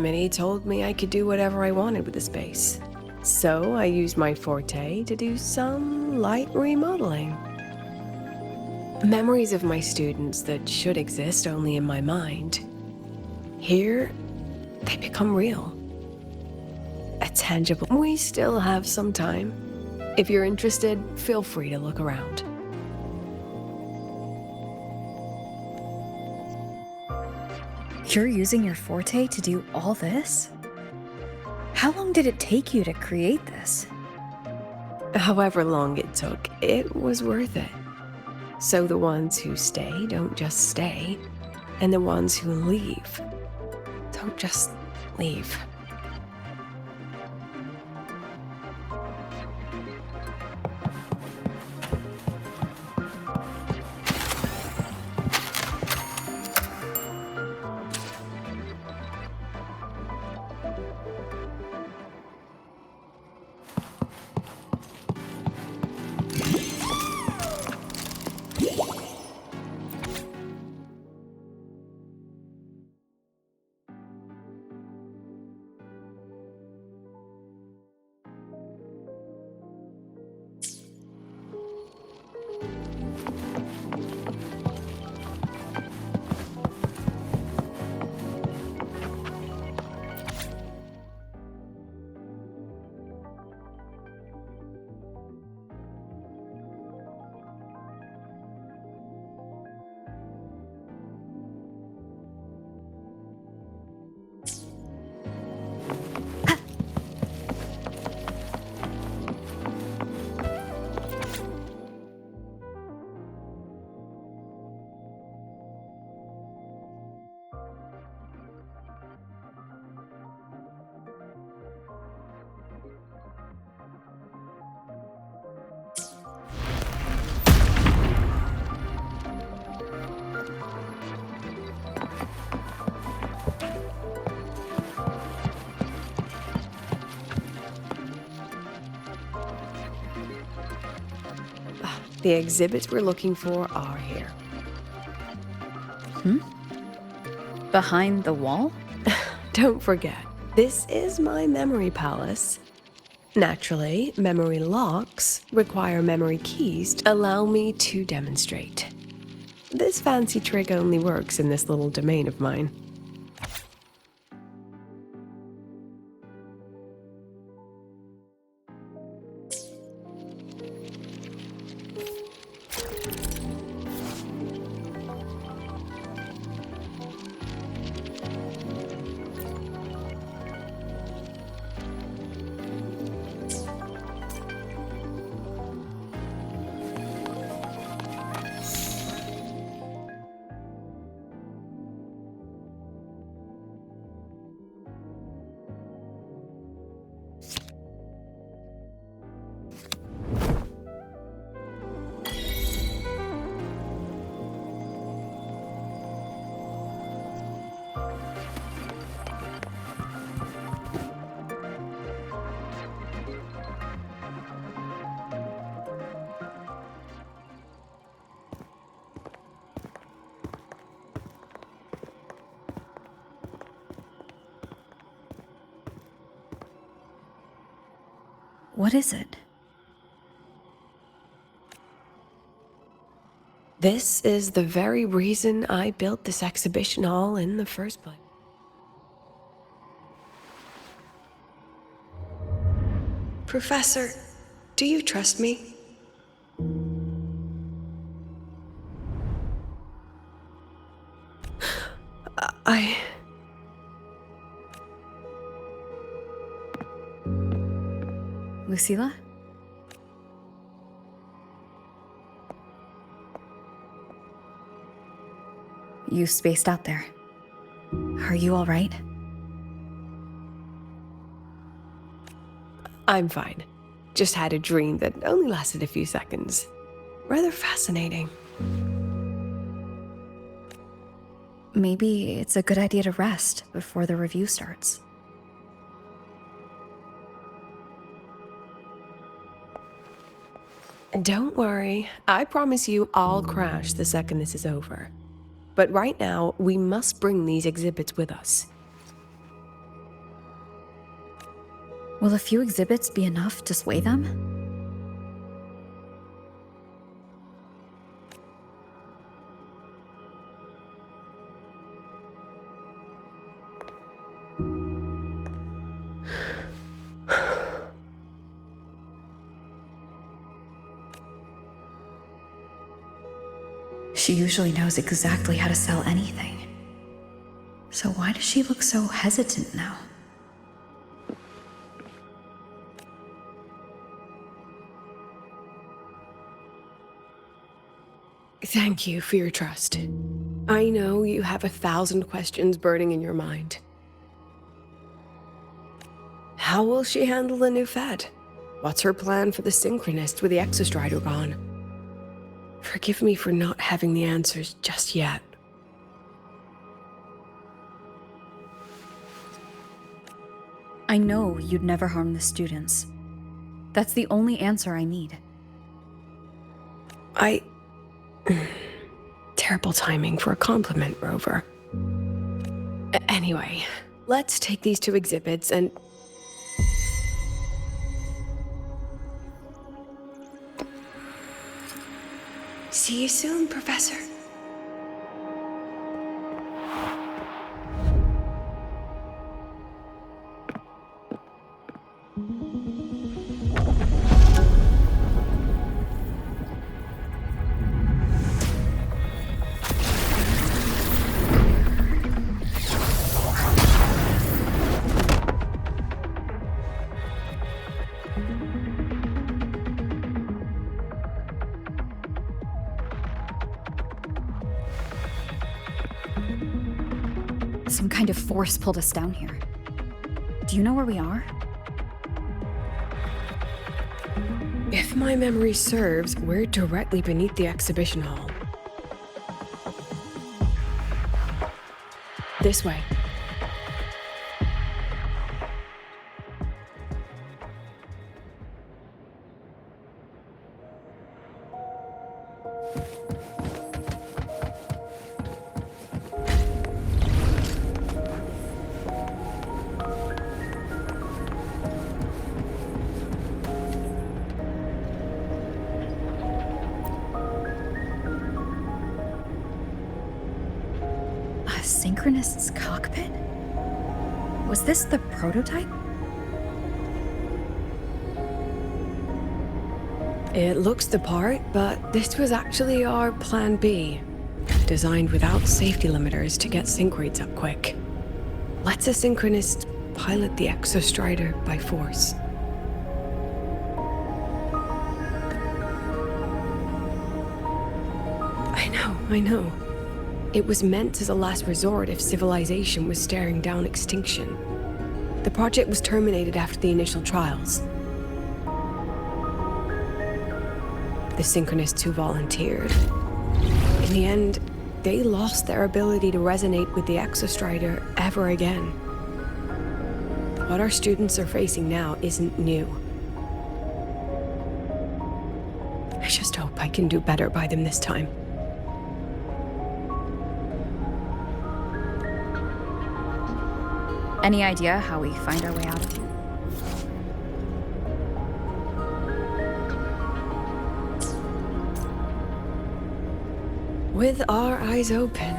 Minnie told me I could do whatever I wanted with the space. So I used my forte to do some light remodeling. Memories of my students that should exist only in my mind. Here, they become real. A tangible. We still have some time. If you're interested, feel free to look around. You're using your forte to do all this? How long did it take you to create this? However long it took, it was worth it. So the ones who stay don't just stay, and the ones who leave don't just leave. The exhibits we're looking for are here. Behind the wall? Don't forget, this is my memory palace. Naturally, memory locks require memory keys to allow me to demonstrate. This fancy trick only works in this little domain of mine. What is it? This is the very reason I built this exhibition hall in the first place. Professor, do you trust me? I... Lucilla? You spaced out there. Are you all right? I'm fine. Just had a dream that only lasted a few seconds. Rather fascinating. Maybe it's a good idea to rest before the review starts. Don't worry, I promise you I'll crash the second this is over. But right now, we must bring these exhibits with us. Will a few exhibits be enough to sway them? She usually knows exactly how to sell anything. So why does she look so hesitant now? Thank you for your trust. I know you have 1,000 questions burning in your mind. How will she handle the new fed? What's her plan for the synchronist with the exostrider gone? Forgive me for not having the answers just yet. I know you'd never harm the students. That's the only answer I need. Terrible timing for a compliment, Rover. Anyway, let's take these 2 exhibits and... See you soon, Professor. Some kind of force pulled us down here. Do you know where we are? If my memory serves, we're directly beneath the exhibition hall. This way. A synchronist's cockpit? Was this the prototype? It looks the part, but this was actually our plan B. Designed without safety limiters to get sync rates up quick. Let's a synchronist pilot the exostrider by force. I know. It was meant as a last resort if civilization was staring down extinction. The project was terminated after the initial trials. The synchronists who volunteered, in the end, they lost their ability to resonate with the exostrider ever again. What our students are facing now isn't new. I just hope I can do better by them this time. Any idea how we find our way out of here? With our eyes open,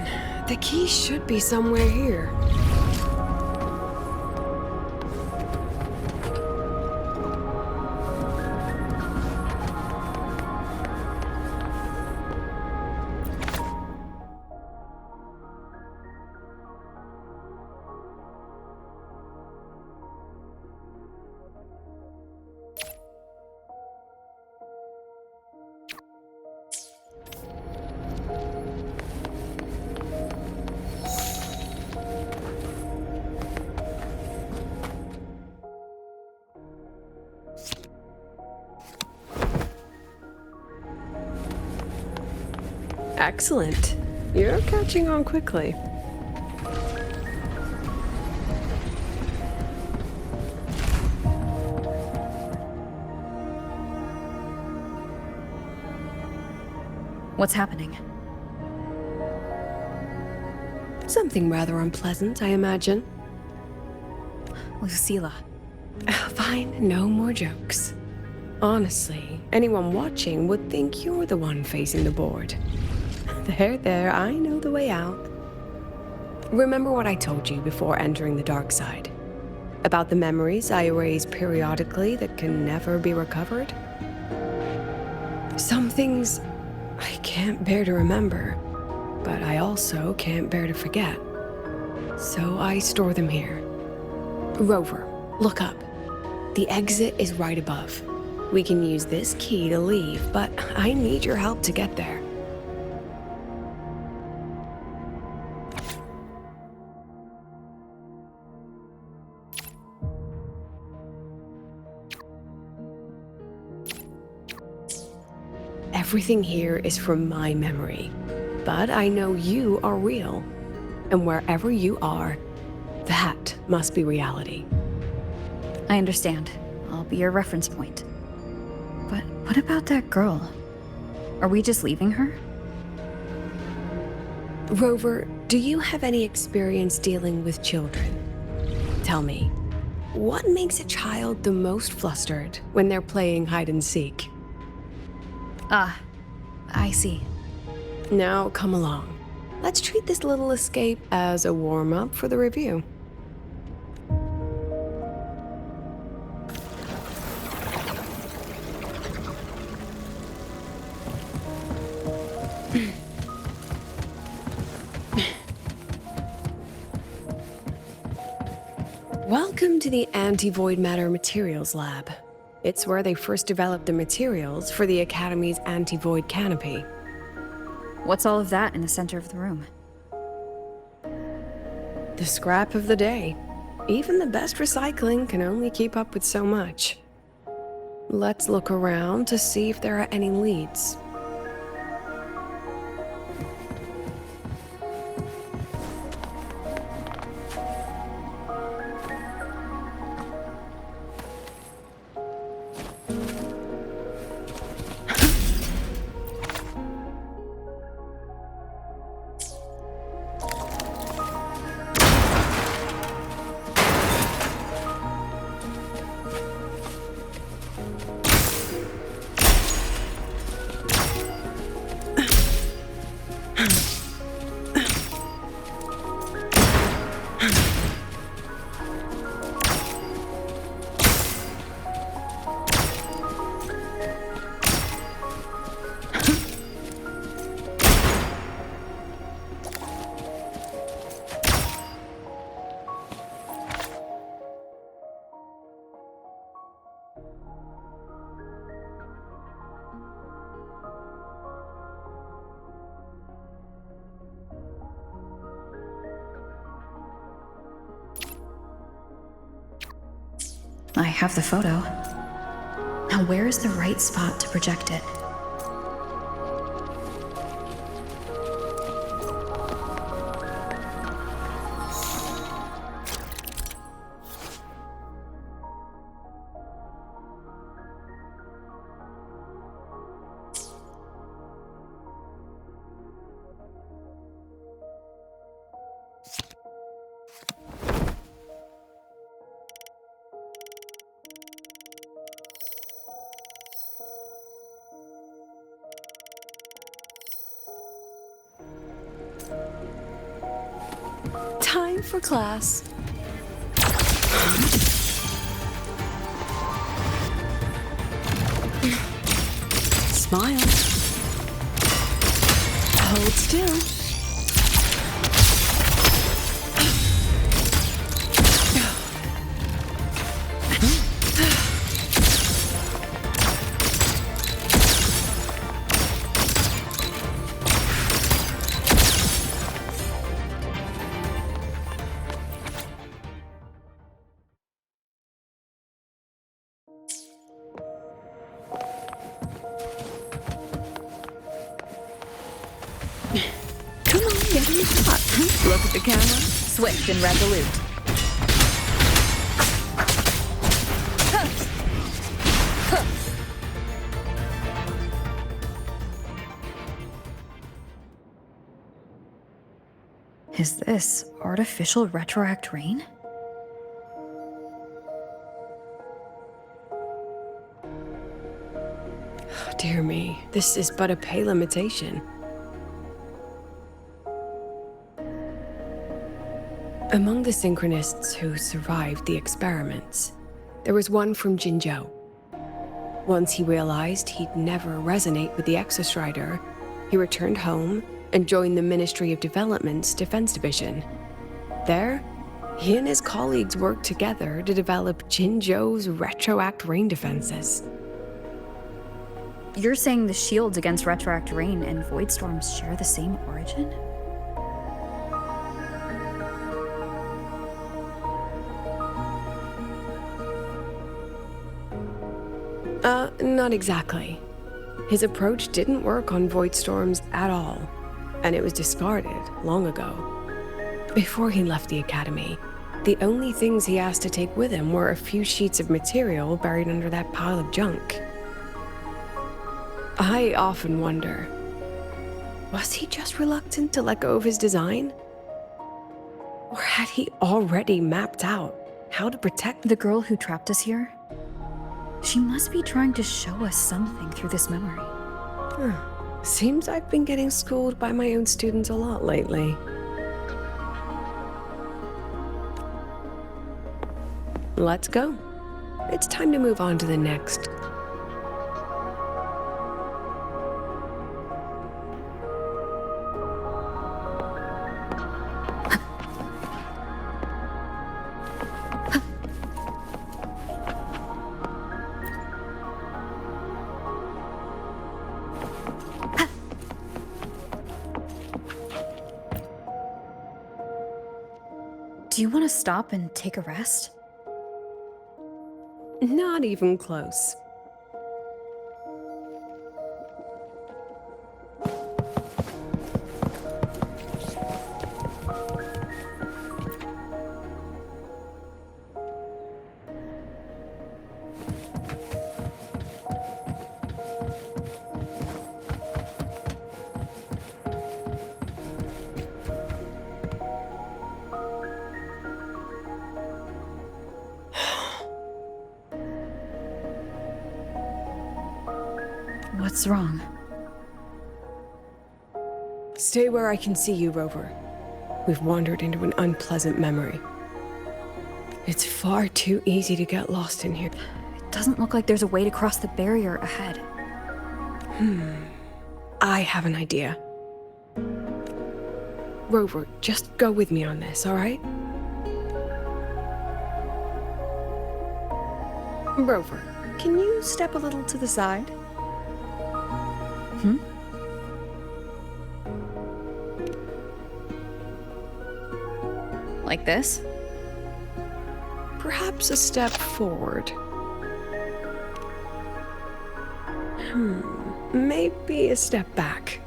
the key should be somewhere here. Excellent. You're catching on quickly. What's happening? Something rather unpleasant, I imagine. Lucilla, Fine, no more jokes. Honestly, anyone watching would think you're the one facing the board. There, I know the way out. Remember what I told you before entering the dark side? About the memories I erase periodically that can never be recovered? Some things I can't bear to remember, but I also can't bear to forget. So I store them here. Rover, look up. The exit is right above. We can use this key to leave, but I need your help to get there. Everything here is from my memory, but I know you are real. And wherever you are, that must be reality. I understand. I'll be your reference point. But what about that girl? Are we just leaving her? Rover, do you have any experience dealing with children? Tell me, what makes a child the most flustered when they're playing hide and seek? Ah, I see. Now, come along. Let's treat this little escape as a warm-up for the review. Welcome to the Anti-Void Matter Materials Lab. It's where they first developed the materials for the Academy's anti-void canopy. What's all of that in the center of the room? The scrap of the day. Even the best recycling can only keep up with so much. Let's look around to see if there are any leads. I have the photo. Now where is the right spot to project it? Time for class. Smile. Hold still. Come on, get in the shot. Look at the camera. Swift and resolute. Is this artificial retroact rain? Dear me, this is but a pale imitation. Among the synchronists who survived the experiments, there was one from Jinzhou. Once he realized he'd never resonate with the Exostrider, he returned home and joined the Ministry of Development's Defense Division. There, he and his colleagues worked together to develop Jinzhou's retroact rain defenses. You're saying the shields against retroact rain and void storms share the same origin? Not exactly. His approach didn't work on void storms at all, and it was discarded long ago. Before he left the academy, the only things he asked to take with him were a few sheets of material buried under that pile of junk. I often wonder, was he just reluctant to let go of his design? Or had he already mapped out how to protect The girl who trapped us here? She must be trying to show us something through this memory. Seems I've been getting schooled by my own students a lot lately. Let's go. It's time to move on to the next. Do you want to stop and take a rest? Not even close. What's wrong? Stay where I can see you, Rover. We've wandered into an unpleasant memory. It's far too easy to get lost in here. It doesn't look like there's a way to cross the barrier ahead. I have an idea. Rover, just go with me on this, all right? Rover, can you step a little to the side? Like this? Perhaps a step forward. Maybe a step back.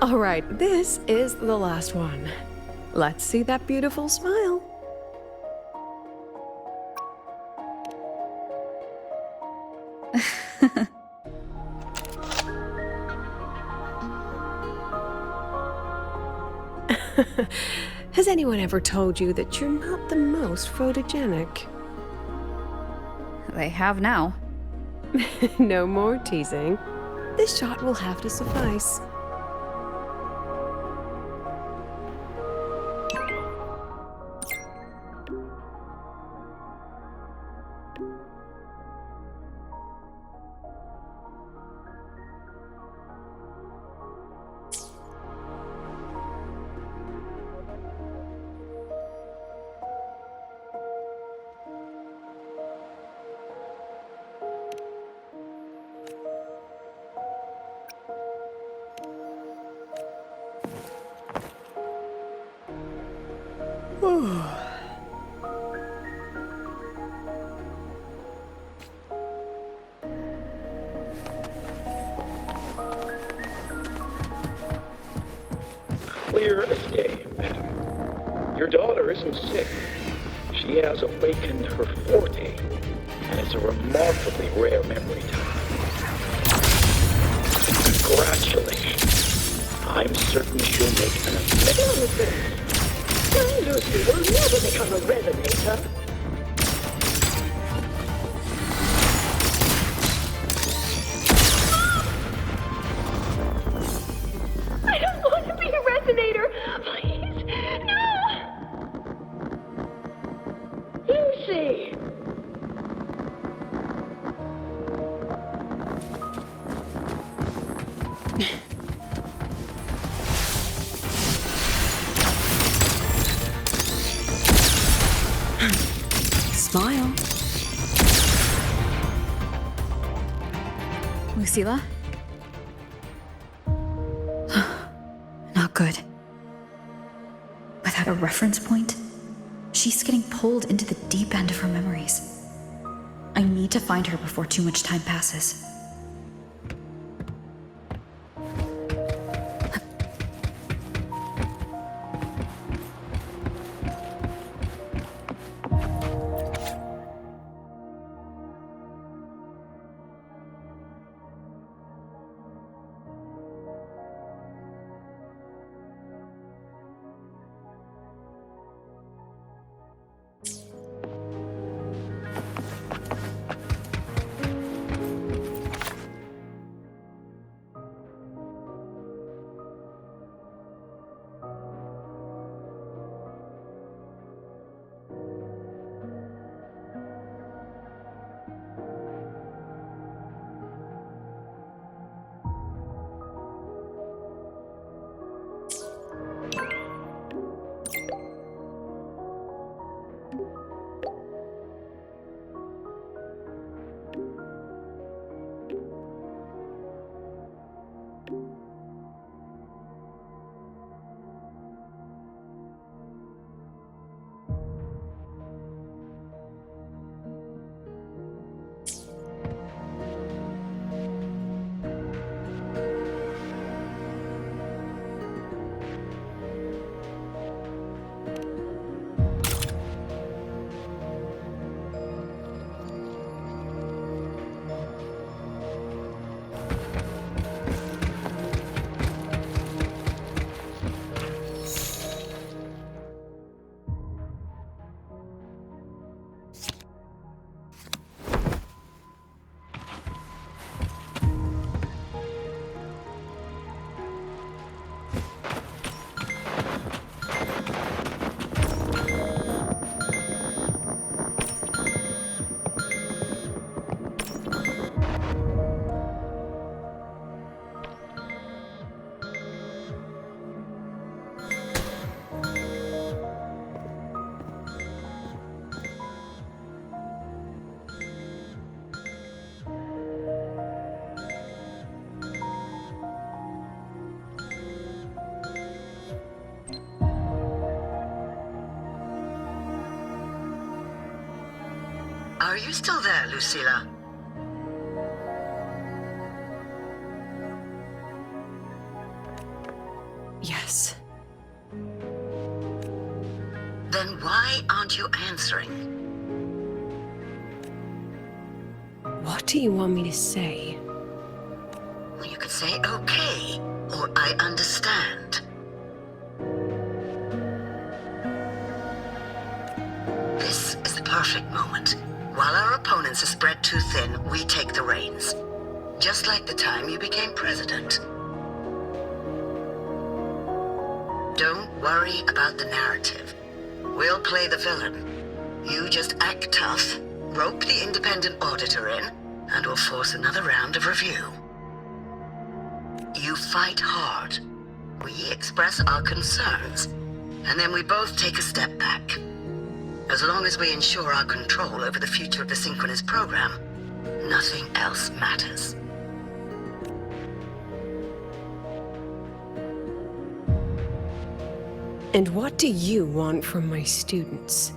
All right, this is the last one. Let's see that beautiful smile. Has anyone ever told you that you're not the most photogenic? They have now. No more teasing. This shot will have to suffice. Clear as day, madam. Your daughter isn't sick. She has awakened her forte, and it's a remarkably rare memory type. Congratulations. I'm certain she'll make an amazing. Lucy will never become a resonator. Smile. Lucilla? Not good. Without a reference point, she's getting pulled into the deep end of her memories. I need to find her before too much time passes. Are you still there, Lucilla? Yes. Then why aren't you answering? What do you want me to say? Well, you could say okay, or I understand. This is the perfect moment. While our opponents are spread too thin, we take the reins. Just like the time you became president. Don't worry about the narrative. We'll play the villain. You just act tough, rope the independent auditor in, and we'll force another round of review. You fight hard. We express our concerns, and then we both take a step back. As long as we ensure our control over the future of the synchronous program, nothing else matters. And what do you want from my students?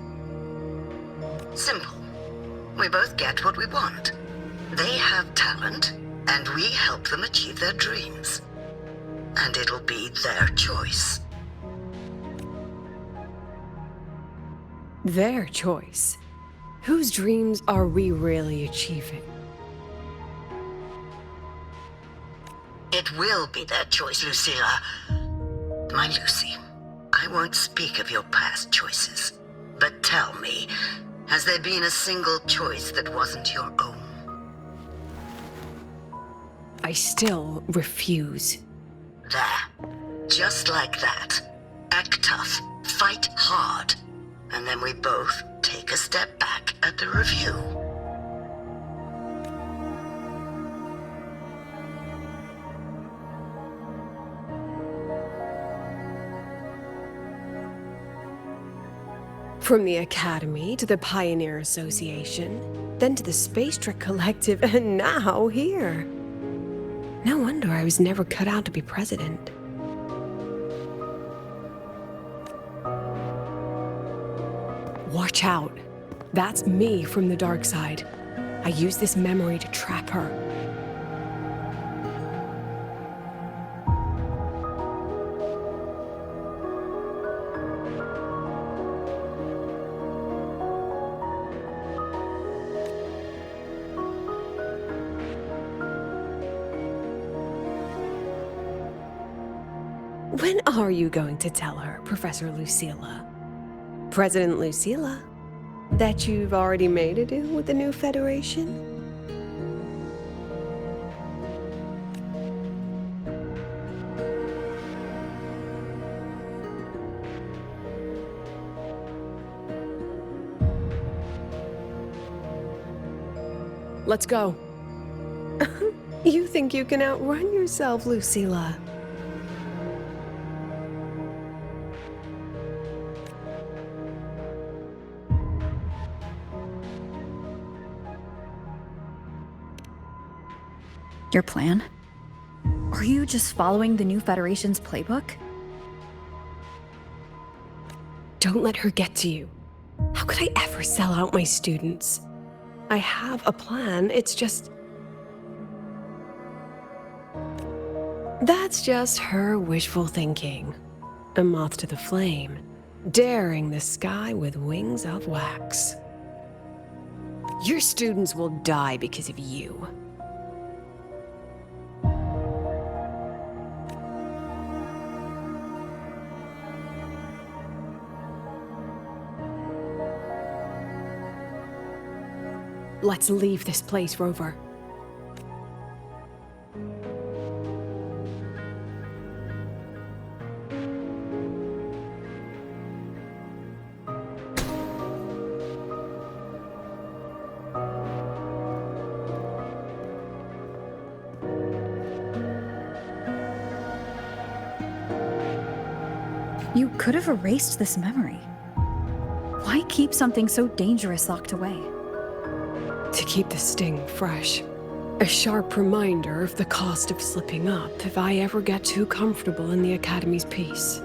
Simple. We both get what we want. They have talent, and we help them achieve their dreams. And it'll be their choice. Their choice. Whose dreams are we really achieving? It will be their choice, Lucilla. My Lucy, I won't speak of your past choices. But tell me, has there been a single choice that wasn't your own? I still refuse. There. Just like that. Act tough. Fight hard. And then we both take a step back at the review. From the Academy to the Pioneer Association, then to the Space Trek Collective, and now here. No wonder I was never cut out to be president. Watch out. That's me from the dark side. I use this memory to trap her. When are you going to tell her, Professor Lucilla? President Lucilla? That you've already made a deal with the new Federation? Let's go. You think you can outrun yourself, Lucilla? Your plan? Are you just following the new Federation's playbook? Don't let her get to you. How could I ever sell out my students? I have a plan, it's just... That's just her wishful thinking. A moth to the flame, daring the sky with wings of wax. Your students will die because of you. Let's leave this place, Rover. You could have erased this memory. Why keep something so dangerous locked away? To keep the sting fresh. A sharp reminder of the cost of slipping up if I ever get too comfortable in the Academy's peace.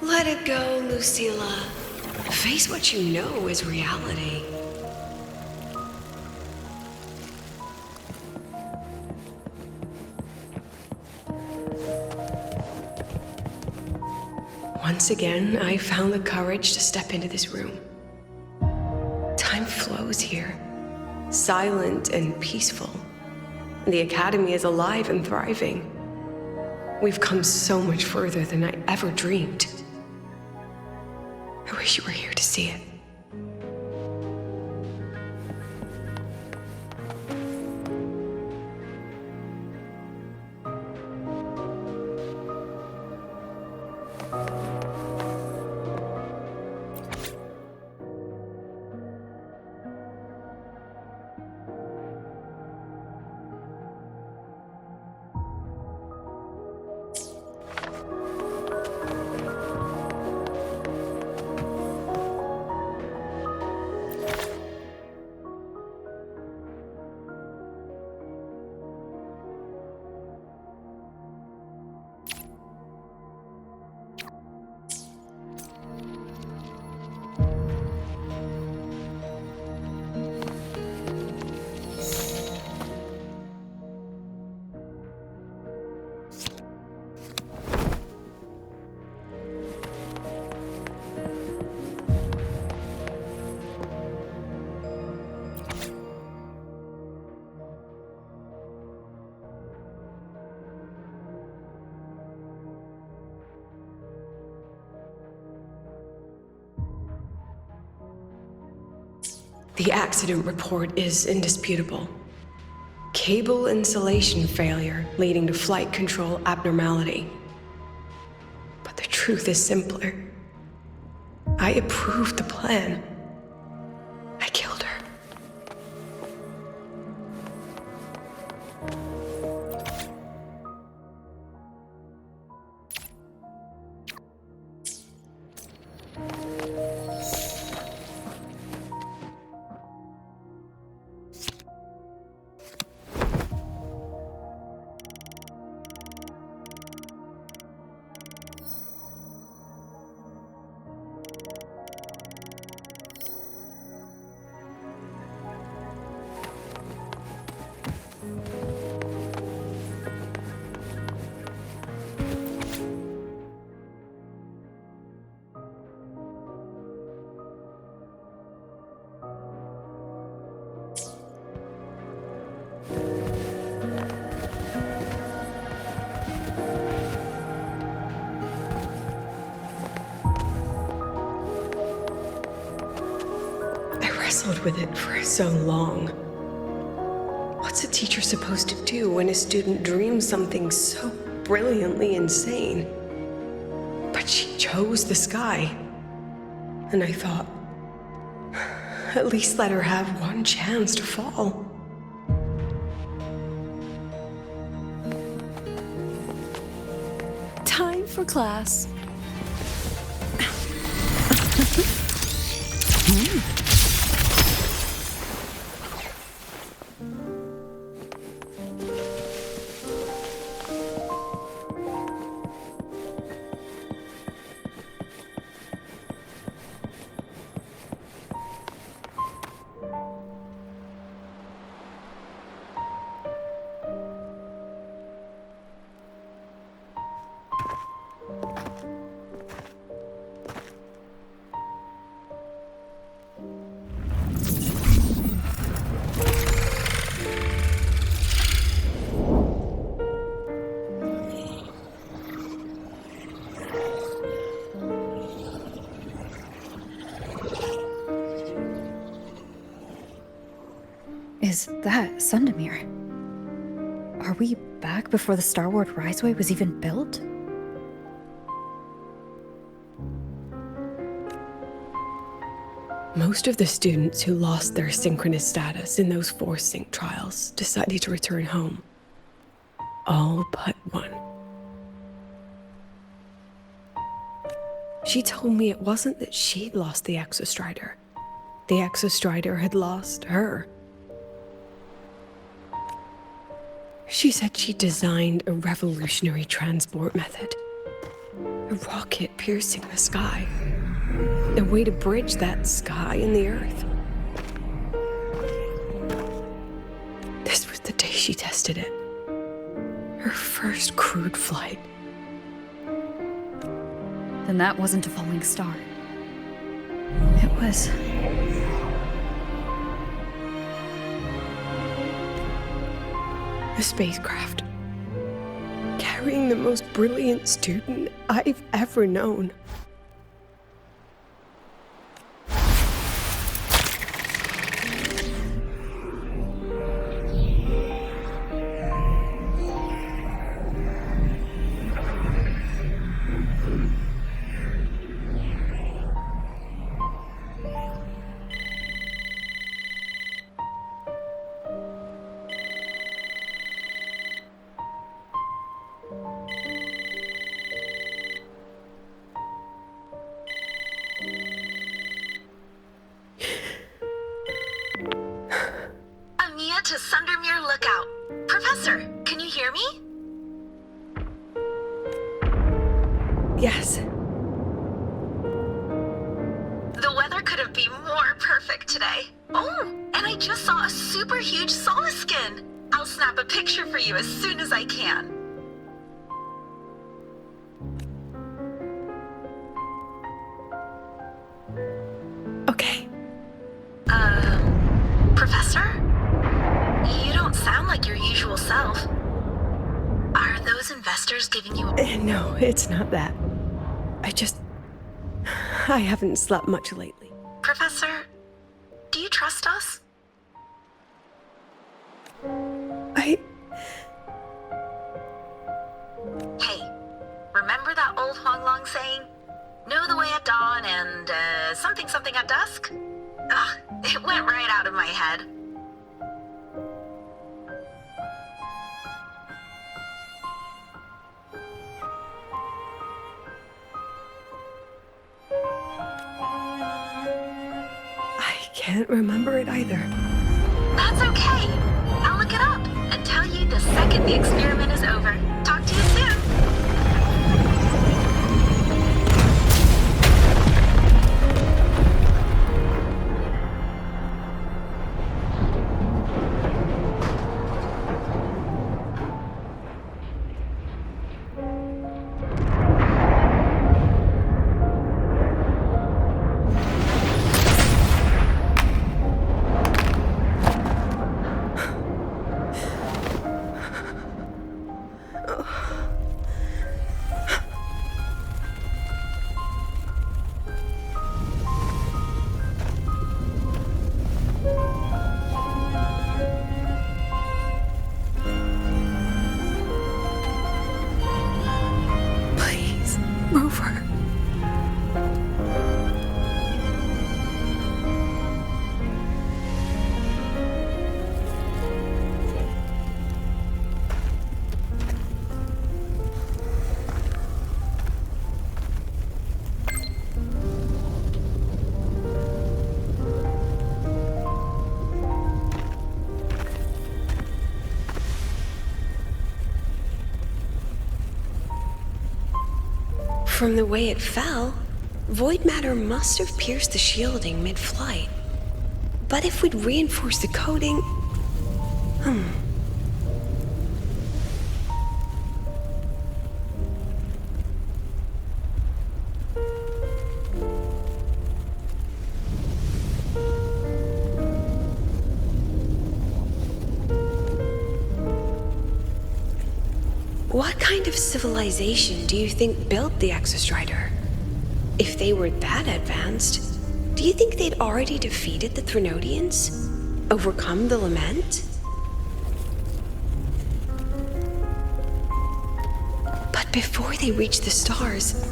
Let it go, Lucilla. Face what you know is reality. Once again, I found the courage to step into this room. Time flows here, silent and peaceful. The Academy is alive and thriving. We've come so much further than I ever dreamed. I wish you were here to see it. The accident report is indisputable. Cable insulation failure leading to flight control abnormality. But the truth is simpler. I approved the plan. I killed her. Wrestled with it for so long. What's a teacher supposed to do when a student dreams something so brilliantly insane? But she chose the sky. And I thought, at least let her have one chance to fall. Time for class. Is that Sundamir? Are we back before the Starward Riseway was even built? Most of the students who lost their synchronous status in those force sync trials decided to return home. All but one. She told me it wasn't that she'd lost the Exostrider. The Exostrider had lost her. She said she designed a revolutionary transport method. A rocket piercing the sky. A way to bridge that sky and the Earth. This was the day she tested it. Her first crewed flight. Then that wasn't a falling star. It was... a spacecraft. Carrying the most brilliant student I've ever known. To Sundamir Lookout. Professor, can you hear me? Yes. The weather couldn't be more perfect today. Oh, and I just saw a super huge solaskin. I'll snap a picture for you as soon as I can. Okay. Professor? You don't sound like your usual self. Are those investors giving you a... No, it's not that. I haven't slept much lately. Professor, do you trust trust us? Hey, remember that old Honglong saying? Know the way at dawn and, something something at dusk? Ugh, it went right out of my head. I can't remember it either. That's okay. I'll look it up and tell you the second the experiment is over. Talk to you soon. Please, Rover. From the way it fell, void matter must have pierced the shielding mid-flight. But if we'd reinforced the coating... What kind of civilization do you think built the Exostrider? If they were that advanced, do you think they'd already defeated the Threnodians? Overcome the Lament? But before they reached the stars,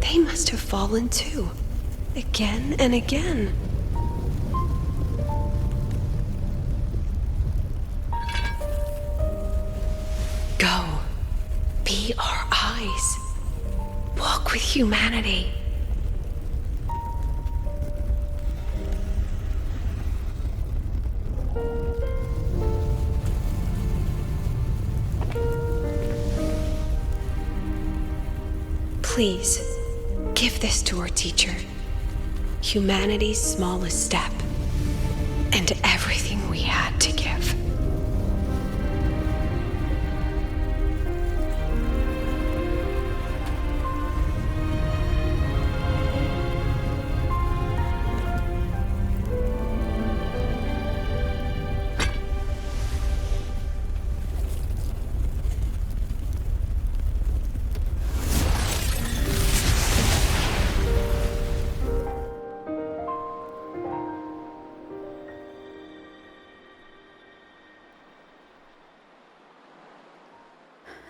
they must have fallen too. Again and again. Go. Be our eyes. Walk with humanity. Please, give this to our teacher. Humanity's smallest step, and everything we had to give.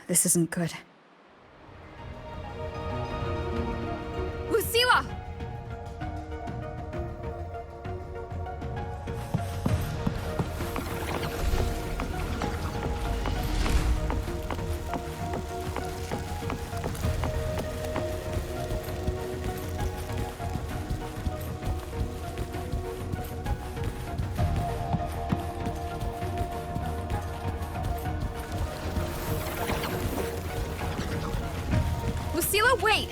This isn't good. Lucilla! Lucilla, wait!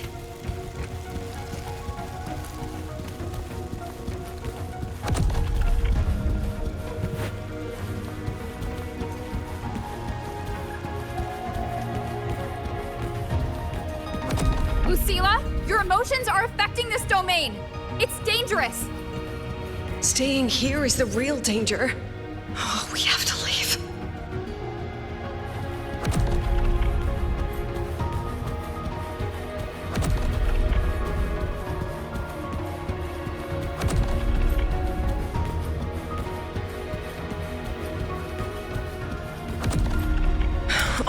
Lucilla, your emotions are affecting this domain. It's dangerous. Staying here is the real danger. Oh, we have to leave.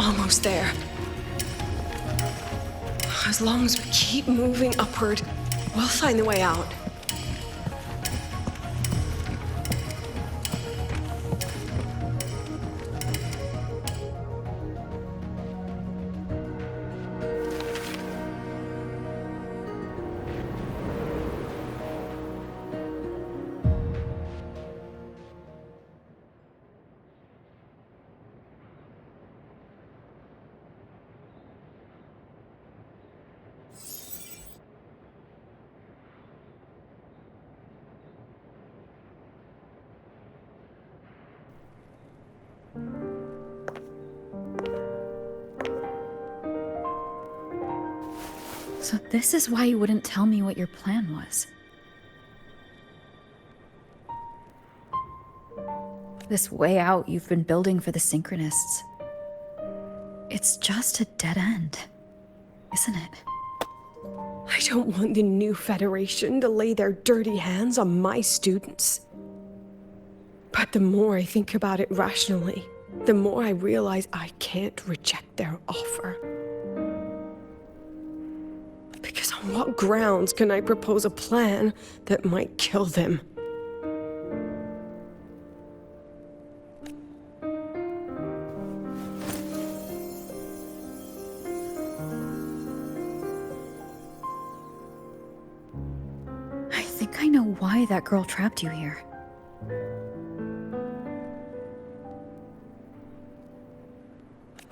almost there. As long as we keep moving upward, we'll find the way out. So this is why you wouldn't tell me what your plan was. This way out you've been building for the Synchronists. It's just a dead end, isn't it? I don't want the new Federation to lay their dirty hands on my students. But the more I think about it rationally, the more I realize I can't reject their offer. Because on what grounds can I propose a plan that might kill them? I think I know why that girl trapped you here.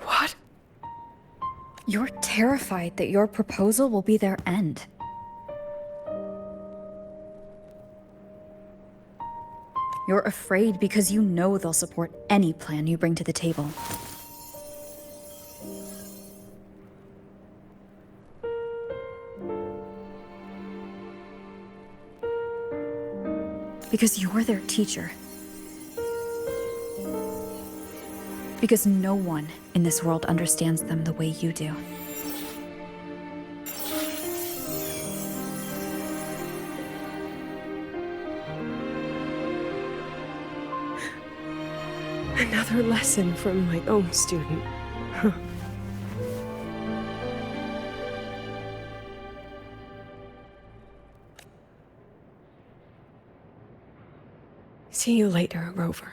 What? You're terrified that your proposal will be their end. You're afraid because you know they'll support any plan you bring to the table. Because you're their teacher. Because no one in this world understands them the way you do. Another lesson from my own student. Huh. See you later, Rover.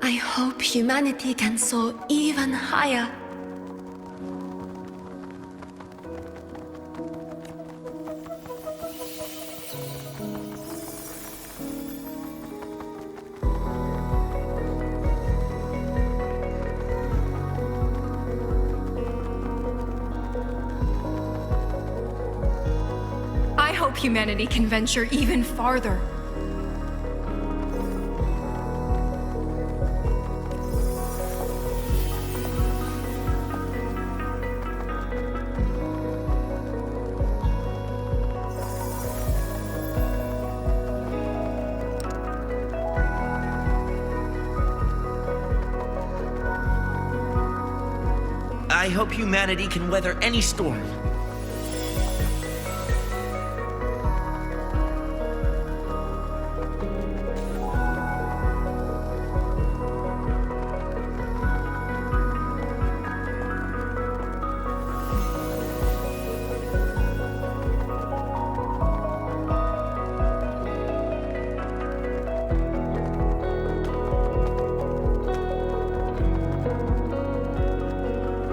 I hope humanity can soar even higher. I hope humanity can venture even farther. I hope humanity can weather any storm.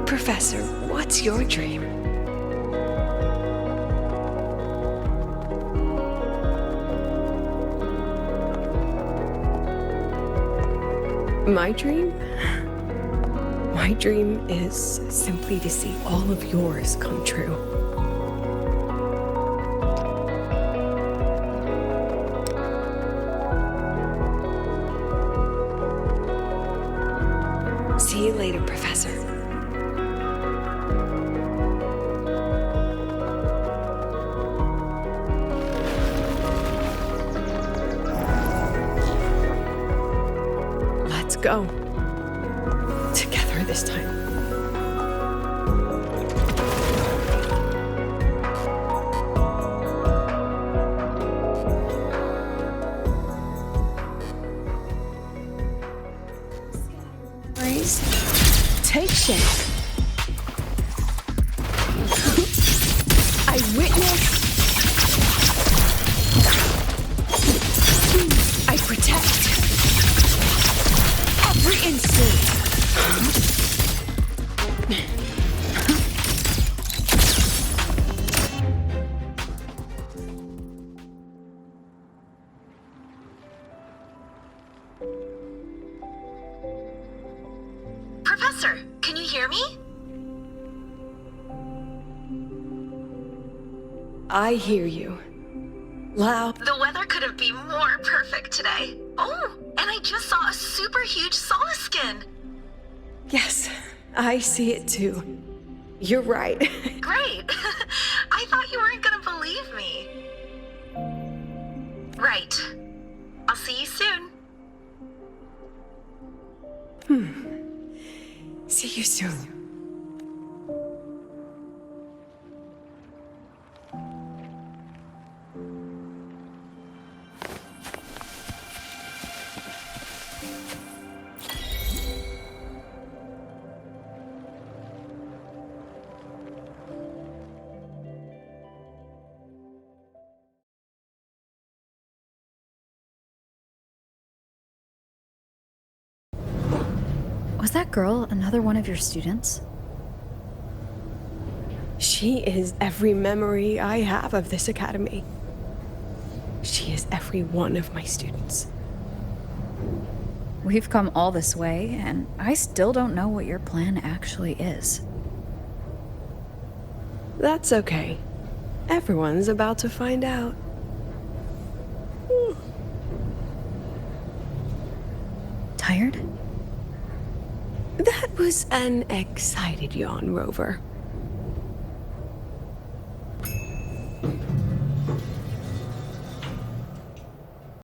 Professor, What's your dream? My dream? My dream is simply to see all of yours come true. See you later, Professor. Let's go. Together this time. Take shape. I witness. I protect. Every instant. Professor, can you hear me? I hear you. Loud. The weather couldn't be more perfect today. Oh, and I just saw a super huge Solaskin. Yes, I see it too. You're right. Great. I thought you weren't gonna believe me. Right. I'll see you soon. See you soon. Was that girl another one of your students? She is every memory I have of this academy. She is every one of my students. We've come all this way, and I still don't know what your plan actually is. That's okay. Everyone's about to find out. Tired? That was an excited yawn, Rover.